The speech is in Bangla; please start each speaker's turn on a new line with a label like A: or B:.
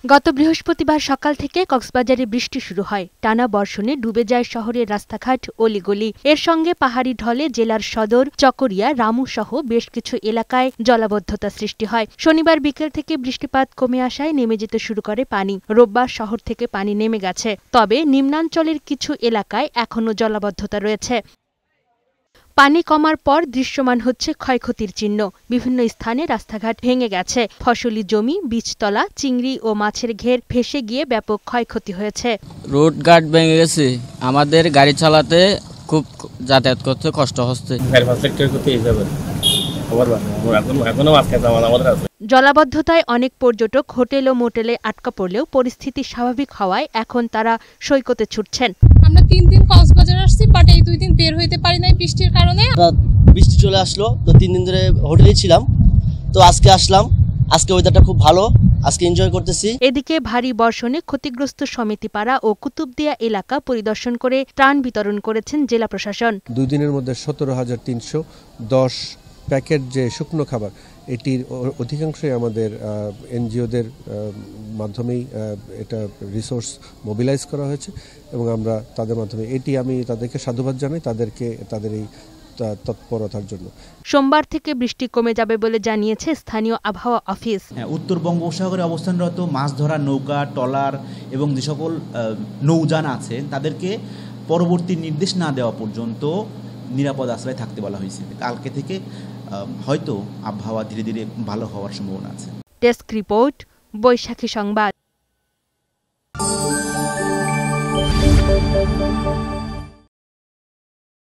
A: গত বৃহস্পতিবার সকাল থেকে কক্সবাজারে বৃষ্টি শুরু হয়। টানা বর্ষণে ডুবে যায় শহরের রাস্তাঘাট, অলিগলি। এর সঙ্গে পাহাড়ি ঢলে জেলার সদর, চকরিয়া, রামু সহ বেশ কিছু এলাকায় জলাবদ্ধতা সৃষ্টি হয়। শনিবার বিকেল থেকে বৃষ্টিপাত কমে আসায় নেমে যেতে শুরু করে পানি। রোববার শহর থেকে পানি নেমে গেছে, তবে নিম্নাঞ্চলের কিছু এলাকায় এখনও জলাবদ্ধতা রয়েছে। পানি কমার পর দৃশ্যমান হচ্ছে ক্ষয়ক্ষতির চিহ্ন। বিভিন্ন স্থানে রাস্তাঘাট ভেঙে গেছে, ফসলি জমি, বীজতলা, চিংড়ি ও মাছের ঘের ভেসে গিয়ে ব্যাপক ক্ষয়ক্ষতি হয়েছে।
B: রোড ঘাট ভেঙে গেছে, আমাদের গাড়ি চালাতে খুব যাতায়াত করতে কষ্ট হচ্ছে।
A: জলাবদ্ধতায় অনেক পর্যটক হোটেল ও মোটেলে আটকা পড়লেও পরিস্থিতি স্বাভাবিক হওয়ায় এখন তারা সৈকতে ছুটছেন।
C: আমরা 3 দিন কক্সবাজার আসছি, বাট এই 2 দিন বের হইতে পারি নাই বৃষ্টির কারণে।
D: বৃষ্টি চলে আসলো, তো 3 দিন ধরে হোটেলে ছিলাম, তো আজকে আসলাম। আজকে ওয়েদারটা খুব ভালো, আজকে এনজয় করতেছি।
A: এদিকে ভারী বর্ষণে ক্ষতিগ্রস্ত সমিতিপাড়া ও কুতুবদিয়া এলাকা পরিদর্শন করে ত্রাণ বিতরণ করেছেন জেলা প্রশাসন।
E: 2 দিনের মধ্যে 17,310 প্যাকেট যে শুকনো খাবার, এটির অধিকাংশই আমাদের এনজিওদের মাধ্যমেই এটা রিসোর্স মোবিলাইজ করা হয়েছে এবং আমরা তাদের মাধ্যমে আমি তাদেরকে সাধুবাদ জানাই তাদের এই তৎপরতার জন্য।
A: সোমবার থেকে বৃষ্টি কমে যাবে বলে জানিয়েছে স্থানীয় আবহাওয়া অফিস।
F: উত্তর বঙ্গোপসাগরে অবস্থানরত মাছ ধরার নৌকা, ট্রলার এবং যে সকল নৌযান আছে তাদেরকে পরবর্তী নির্দেশ না দেওয়া পর্যন্ত নিরাপদ আশ্রয়ে থাকতে বলা হয়েছে। কালকে থেকে হয়তো আবহাওয়া ধীরে ধীরে ভালো হওয়ার সম্ভাবনা আছে।
A: ডেস্ক রিপোর্ট, বৈশাখী সংবাদ।